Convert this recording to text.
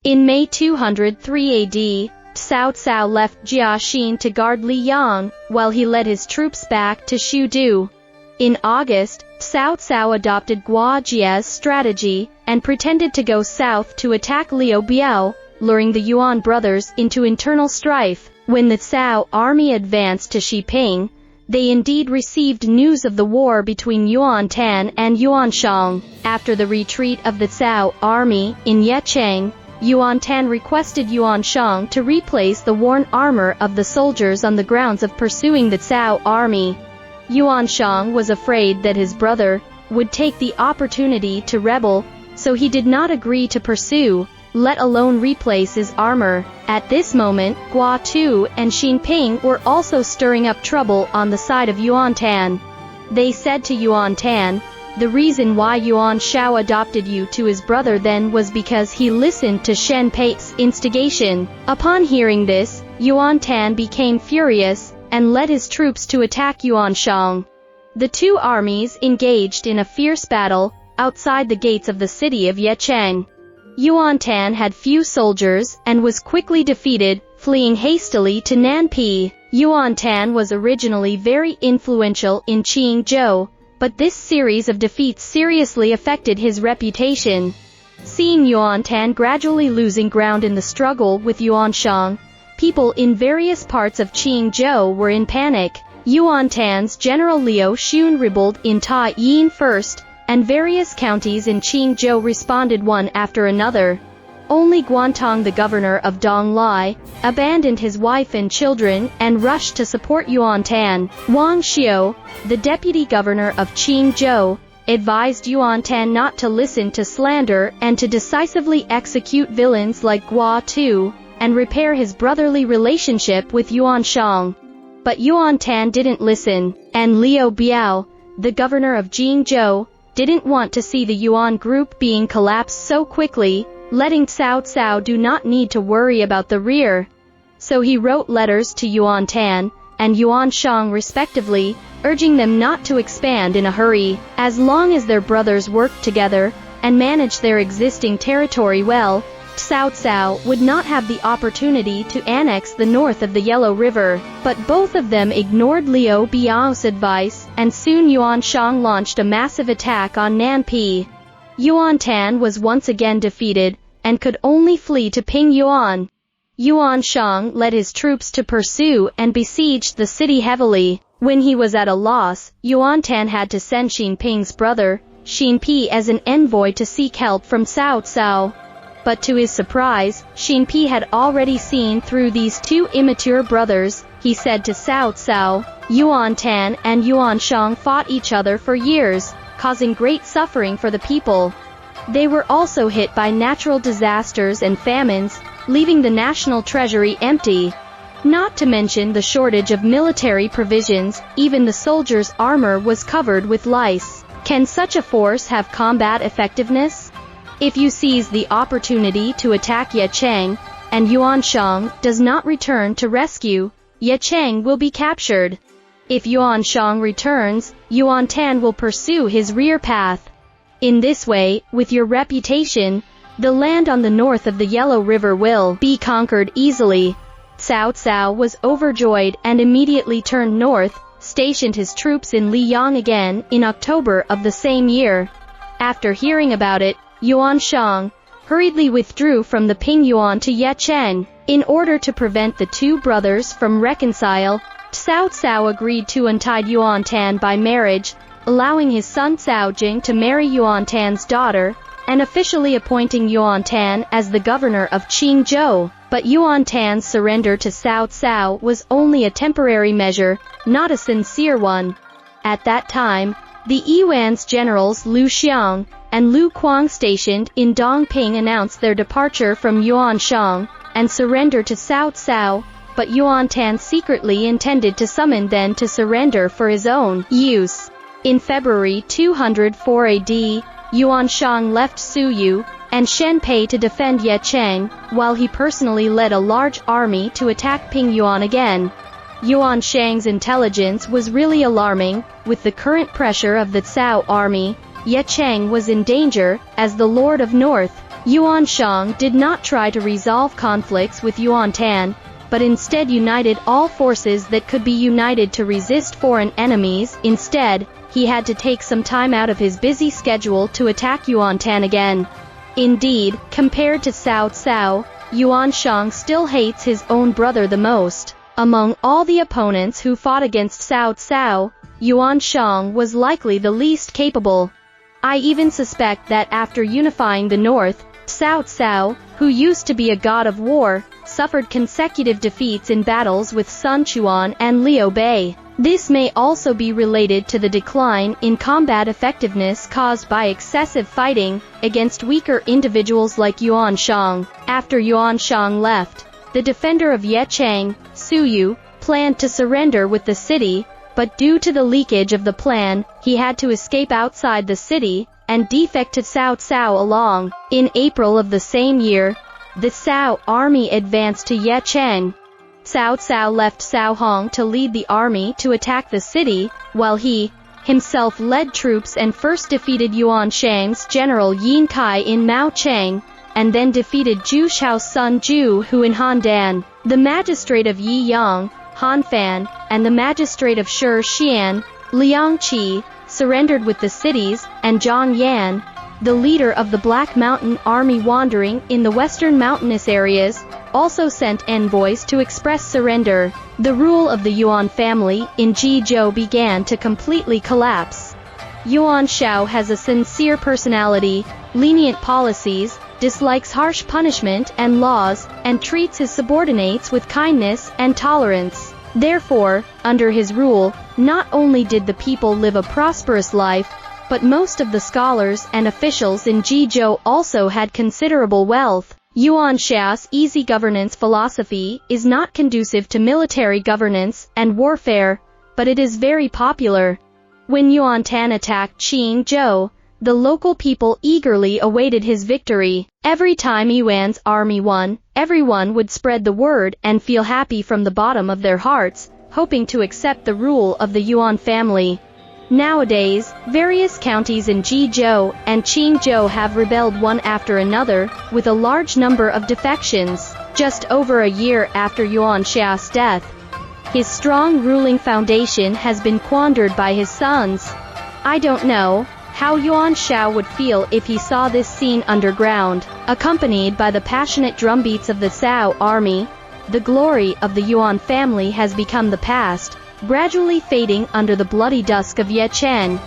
In May 203 AD, Cao Cao left Jia Xin to guard Liyang, while he led his troops back to Xudu. In August, Cao Cao adopted Guo Jia's strategy, and pretended to go south to attack Liu Biao, luring the Yuan brothers into internal strife. When the Cao army advanced to Xiping, they indeed received news of the war between Yuan Tan and Yuan Shang. After the retreat of the Cao army in Yecheng, Yuan Tan requested Yuan Shang to replace the worn armor of the soldiers on the grounds of pursuing the Cao army. Yuan Shang was afraid that his brother would take the opportunity to rebel, so he did not agree to pursue, let alone replace his armor. At this moment, Guo Tu and Xinping were also stirring up trouble on the side of Yuan Tan. They said to Yuan Tan, "The reason why Yuan Shao adopted you to his brother then was because he listened to Shen Pei's instigation." Upon hearing this, Yuan Tan became furious, and led his troops to attack Yuan Shang. The two armies engaged in a fierce battle, outside the gates of the city of Yecheng. Yuan Tan had few soldiers, and was quickly defeated, fleeing hastily to Nanpi. Yuan Tan was originally very influential in Qingzhou, but this series of defeats seriously affected his reputation. Seeing Yuan Tan gradually losing ground in the struggle with Yuan Shang, people in various parts of Qingzhou were in panic. Yuan Tan's general Liu Xun rebelled in Ta Yin first, and various counties in Qingzhou responded one after another. Only Guantong, the governor of Donglai, abandoned his wife and children and rushed to support Yuan Tan. Wang Xiu, the deputy governor of Qingzhou, advised Yuan Tan not to listen to slander and to decisively execute villains like Guo Tu, and repair his brotherly relationship with Yuan Shang. But Yuan Tan didn't listen, and Liu Biao, the governor of Jingzhou, didn't want to see the Yuan group being collapsed so quickly, letting Cao Cao do not need to worry about the rear. So he wrote letters to Yuan Tan and Yuan Shang respectively, urging them not to expand in a hurry, as long as their brothers worked together and managed their existing territory well. Cao Cao would not have the opportunity to annex the north of the Yellow River, but both of them ignored Liu Biao's advice, and soon Yuan Shang launched a massive attack on Nanpi. Yuan Tan was once again defeated, and could only flee to Ping Yuan. Yuan Shang led his troops to pursue and besieged the city heavily. When he was at a loss, Yuan Tan had to send Xinping's brother, Xinpi, as an envoy to seek help from Cao Cao. But to his surprise, Xinpi had already seen through these two immature brothers. He said to Cao Cao, "Yuan Tan and Yuan Shang fought each other for years, causing great suffering for the people. They were also hit by natural disasters and famines, leaving the national treasury empty. Not to mention the shortage of military provisions, even the soldiers' armor was covered with lice. Can such a force have combat effectiveness? If you seize the opportunity to attack Yecheng, and Yuan Shang does not return to rescue, Yecheng will be captured. If Yuan Shang returns, Yuan Tan will pursue his rear path. In this way, with your reputation, the land on the north of the Yellow River will be conquered easily." Cao Cao was overjoyed and immediately turned north, stationed his troops in Liyang again in October of the same year. After hearing about it, Yuan Shang hurriedly withdrew from the Ping Yuan to Yecheng. In order to prevent the two brothers from reconcile, Cao Cao agreed to untie Yuan Tan by marriage, allowing his son Cao Jing to marry Yuan Tan's daughter, and officially appointing Yuan Tan as the governor of Qingzhou. But Yuan Tan's surrender to Cao Cao was only a temporary measure, not a sincere one. At that time, the Yuan's generals Lu Xiang and Lu Kuang stationed in Dongping announced their departure from Yuan Shang and surrender to Cao Cao, but Yuan Tan secretly intended to summon them to surrender for his own use. In February 204 AD, Yuan Shang left Suyu and Shen Pei to defend Yecheng, while he personally led a large army to attack Ping Yuan again. Yuan Shang's intelligence was really alarming. With the current pressure of the Cao army, Yecheng was in danger, as the Lord of North Yuan Shang did not try to resolve conflicts with Yuan Tan, but instead united all forces that could be united to resist foreign enemies. Instead, he had to take some time out of his busy schedule to attack Yuan Tan again. Indeed, compared to Cao Cao, Yuan Shang still hates his own brother the most. Among all the opponents who fought against Cao Cao, Yuan Shang was likely the least capable. I even suspect that after unifying the north, Cao Cao, who used to be a god of war, suffered consecutive defeats in battles with Sun Quan and Liu Bei. This may also be related to the decline in combat effectiveness caused by excessive fighting against weaker individuals like Yuan Shang. After Yuan Shang left, the defender of Yecheng, Su Yu, planned to surrender with the city, but due to the leakage of the plan, he had to escape outside the city and defect to Cao Cao along. In April of the same year, the Cao army advanced to Yecheng. Cao Cao left Cao Hong to lead the army to attack the city, while he himself led troops and first defeated Yuan Shang's general Yin Kai in Mao Cheng, and then defeated Zhu Shao's son Zhu Hu in Handan. The magistrate of Yiyang, Han Fan, and the magistrate of Shi Xian, Liang Qi, surrendered with the cities, and Zhang Yan, the leader of the Black Mountain Army wandering in the western mountainous areas, also sent envoys to express surrender. The rule of the Yuan family in Jizhou began to completely collapse. Yuan Shao has a sincere personality, lenient policies, dislikes harsh punishment and laws, and treats his subordinates with kindness and tolerance. Therefore, under his rule, not only did the people live a prosperous life, but most of the scholars and officials in Jizhou also had considerable wealth. Yuan Shao's easy governance philosophy is not conducive to military governance and warfare, but it is very popular. When Yuan Tan attacked Qingzhou, the local people eagerly awaited his victory. Every time Yuan's army won, everyone would spread the word and feel happy from the bottom of their hearts, hoping to accept the rule of the Yuan family. Nowadays, various counties in Jizhou and Qingzhou have rebelled one after another, with a large number of defections. Just over a year after Yuan Shao's death, his strong ruling foundation has been squandered by his sons. I don't know how Yuan Shao would feel if he saw this scene underground. Accompanied by the passionate drumbeats of the Cao army, the glory of the Yuan family has become the past, gradually fading under the bloody dusk of Yecheng.